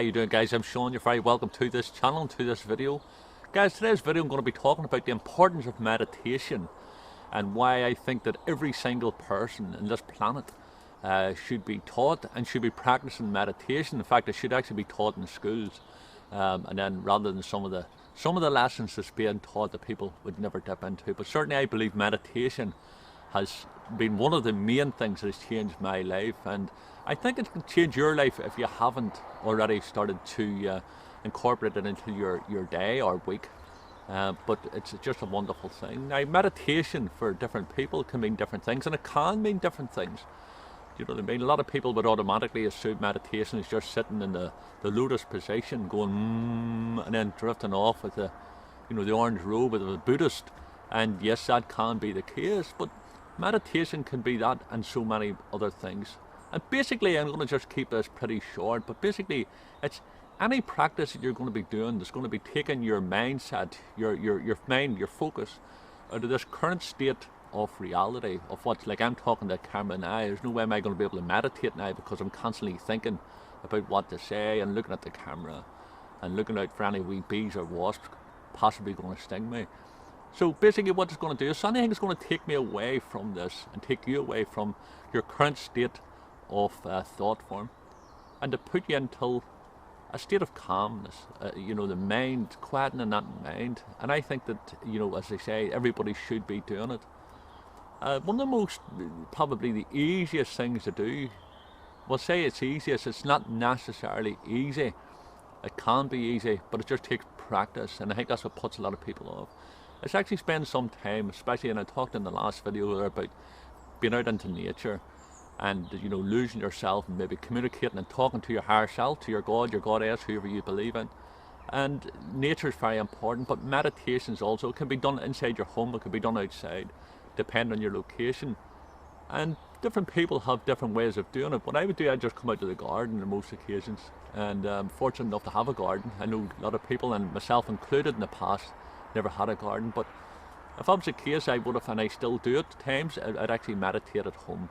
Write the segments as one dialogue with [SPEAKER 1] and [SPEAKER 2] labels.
[SPEAKER 1] you doing, guys? I'm Sean. You're very welcome to this channel, to this video. Guys, today's video I'm going to be talking about the importance of meditation and why I think that every single person on this planet should be taught and should be practicing meditation. In fact, it should actually be taught in schools, and then rather than some of the lessons that's being taught that people would never dip into. But certainly I believe meditation has been one of the main things that has changed my life, and I think it can change your life if you haven't already started to incorporate it into your day or week. But it's just a wonderful thing. Now, meditation for different people can mean different things, and it can mean different things. You know what I mean? A lot of people would automatically assume meditation is just sitting in the lotus position, going and then drifting off with the orange robe of a Buddhist. And yes, that can be the case, but meditation can be that and so many other things. And basically, I'm going to just keep this pretty short, but basically it's any practice that you're going to be doing that's going to be taking your mindset, your mind, your focus out of this current state of reality, of what's like. I'm talking to the camera now. There's no way am I going to be able to meditate now because I'm constantly thinking about what to say and looking at the camera and looking out for any wee bees or wasps possibly going to sting me. So basically what it's going to do is anything is going to take me away from this and take you away from your current state of thought form, and to put you into a state of calmness, the mind, quietening that mind. And I think that, as they say, everybody should be doing it. One of the most, probably the easiest things to do, well, say it's easiest, it's not necessarily easy. It can be easy, but it just takes practice, and I think that's what puts a lot of people off. It's actually spend some time, especially, and I talked in the last video about being out into nature and, losing yourself and maybe communicating and talking to your higher self, to your God, your goddess, whoever you believe in. And nature is very important, but meditations also can be done inside your home, it can be done outside, depending on your location. And different people have different ways of doing it. What I would do, I'd just come out to the garden on most occasions, and I'm fortunate enough to have a garden. I know a lot of people, and myself included in the past, never had a garden, but if that was the case, I would have, and I still do it at times, I'd actually meditate at home.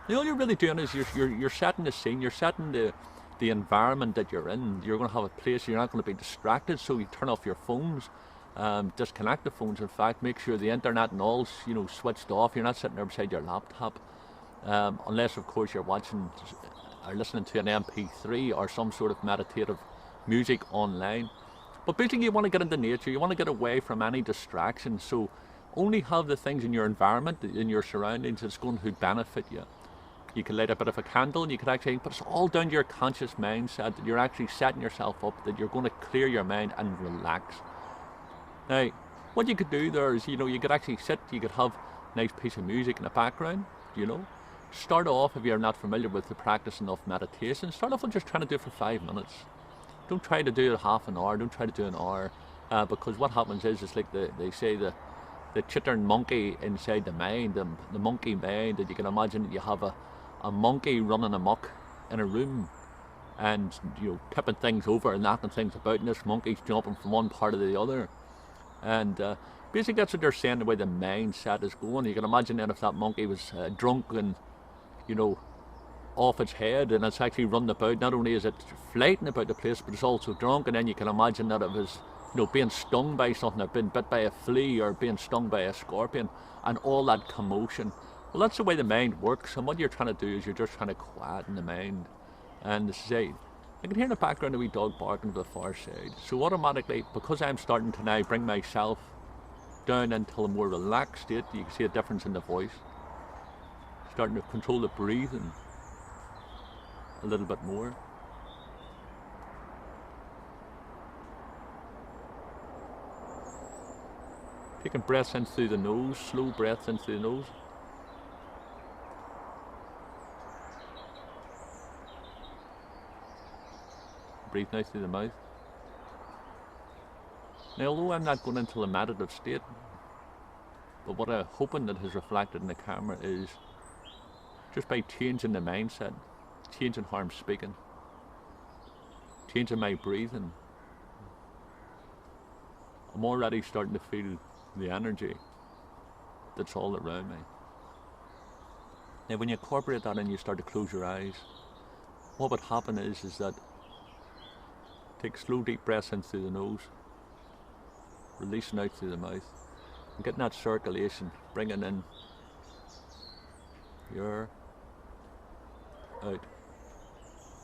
[SPEAKER 1] All you're really doing is you're setting the scene, you're setting the environment that you're in. You're going to have a place, you're not going to be distracted, so you turn off your phones, disconnect the phones. In fact, make sure the internet and all's switched off. You're not sitting there beside your laptop, unless of course you're watching or listening to an MP3 or some sort of meditative music online. But basically you want to get into nature, you want to get away from any distraction, so only have the things in your environment, in your surroundings, that's going to benefit you. You can light a bit of a candle, and you can actually, but it's all down to your conscious mindset, that you're actually setting yourself up, that you're going to clear your mind and relax. Now, what you could do there is, you could actually sit, you could have a nice piece of music in the background, Start off, if you're not familiar with the practicing of meditation, start off with just trying to do it for 5 minutes. Don't try to do it half an hour, don't try to do an hour, because what happens is, it's like they say the chittering monkey inside the mind, the monkey mind, that you can imagine that you have a monkey running amok in a room and tipping things over and knocking things about, and this monkey's jumping from one part to the other. And basically that's what they're saying, the way the mindset is going. You can imagine then if that monkey was drunk and off its head, and it's actually running about, not only is it flighting about the place, but it's also drunk. And then you can imagine that it was being stung by something, or being bit by a flea, or being stung by a scorpion, and all that commotion. Well, that's the way the mind works, and what you're trying to do is you're just trying to quieten the mind. And say, I can hear in the background a wee dog barking to the far side. So automatically, because I'm starting to now bring myself down into a more relaxed state, you can see a difference in the voice. Starting to control the breathing a little bit more. Taking breaths in through the nose, slow breaths in through the nose. Breathe now through the mouth. Now, although I'm not going into a meditative state, but what I'm hoping that is reflected in the camera is just by changing the mindset, changing how I'm speaking, changing my breathing, I'm already starting to feel the energy that's all around me. Now when you incorporate that and you start to close your eyes, what would happen is that Take slow deep breaths in through the nose, releasing out through the mouth, and getting that circulation, bringing in your out.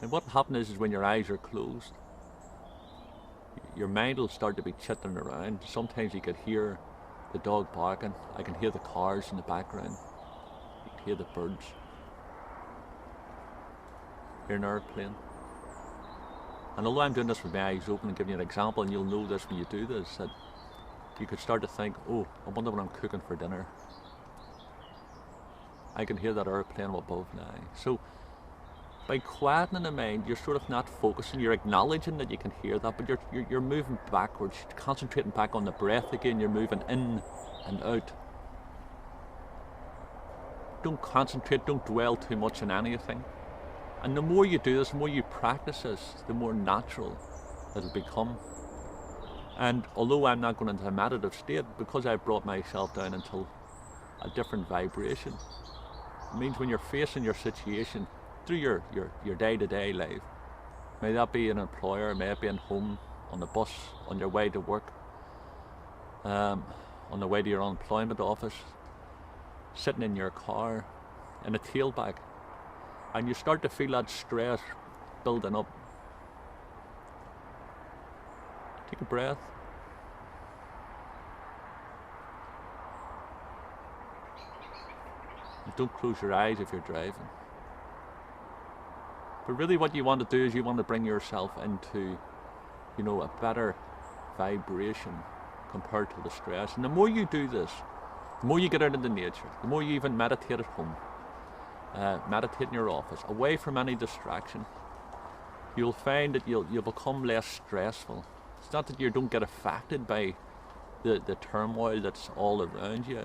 [SPEAKER 1] And what happens is when your eyes are closed, your mind will start to be chittering around. Sometimes you could hear the dog barking, I can hear the cars in the background, you can hear the birds. You're in an airplane. And although I'm doing this with my eyes open and giving you an example, and you'll know this when you do this, that you could start to think, oh, I wonder what I'm cooking for dinner. I can hear that airplane above now. So by quietening the mind, you're sort of not focusing, you're acknowledging that you can hear that, but you're moving backwards, concentrating back on the breath again, you're moving in and out. Don't concentrate, don't dwell too much on anything. And the more you do this, the more you practice this, the more natural it'll become. And although I'm not going into a meditative state, because I've brought myself down into a different vibration, it means when you're facing your situation through your day-to-day life, may that be an employer, may it be at home, on the bus, on your way to work, on the way to your unemployment office, sitting in your car, in a tailback, and you start to feel that stress building up. Take a breath. And don't close your eyes if you're driving. But really what you want to do is you want to bring yourself into, a better vibration compared to the stress. And the more you do this, the more you get out into nature, the more you even meditate at home, meditate in your office, away from any distraction, you'll find that you'll become less stressful. It's not that you don't get affected by the turmoil that's all around you,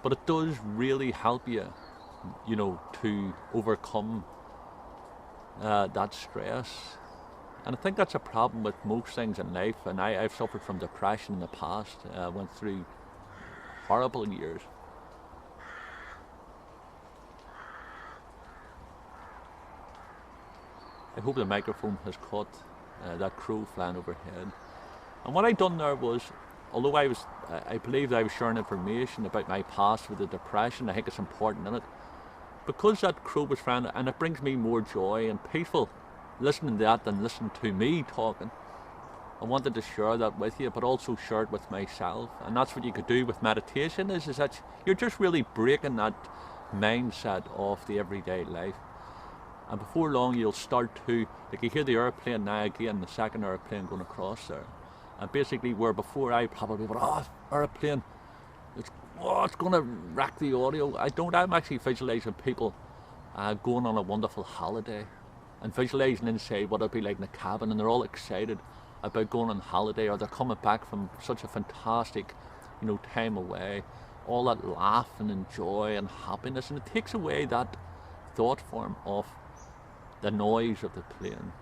[SPEAKER 1] but it does really help you, to overcome that stress. And I think that's a problem with most things in life, and I've suffered from depression in the past, went through horrible years. I hope the microphone has caught that crow flying overhead. And what I done there was, although I believed I was sharing information about my past with the depression, I think it's important in it, because that crow was flying, and it brings me more joy and peaceful listening to that than listening to me talking. I wanted to share that with you, but also share it with myself. And that's what you could do with meditation, is that you're just really breaking that mindset of the everyday life. And before long you'll start to, like you hear the airplane now again, the second airplane going across there. And basically where before I probably went, airplane, it's going to wreck the audio. I'm actually visualising people going on a wonderful holiday and visualising inside what it'd be like in a cabin, and they're all excited about going on holiday, or they're coming back from such a fantastic, time away. All that laughing and joy and happiness, and it takes away that thought form of the noise of the plane.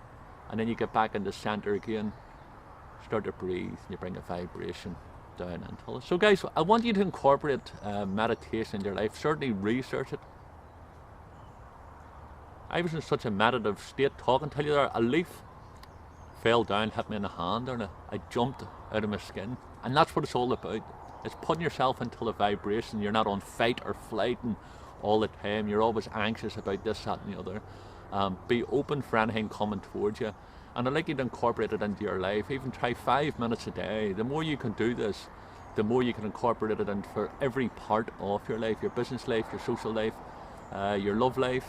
[SPEAKER 1] And then you get back in the centre again, start to breathe, and you bring a vibration down until it. So guys, I want you to incorporate meditation in your life. Certainly research it. I was in such a meditative state talking to you there, a leaf fell down, hit me in the hand, and I jumped out of my skin. And that's what it's all about. It's putting yourself into the vibration. You're not on fight or flight and all the time. You're always anxious about this, that and the other. Be open for anything coming towards you. And I'd like you to incorporate it into your life. Even try 5 minutes a day. The more you can do this, the more you can incorporate it into every part of your life, your business life, your social life, your love life,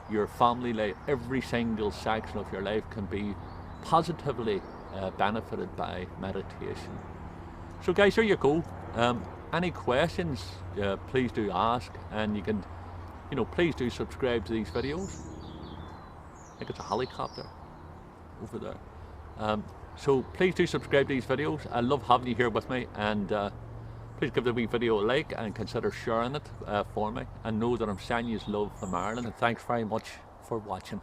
[SPEAKER 1] your family life. Every single section of your life can be positively benefited by meditation. So guys, here you go. Any questions, please do ask, and you can, please do subscribe to these videos. I think it's a helicopter over there. So please do subscribe to these videos. I love having you here with me, and please give the wee video a like and consider sharing it for me, and know that I'm sending you love from Ireland, and thanks very much for watching.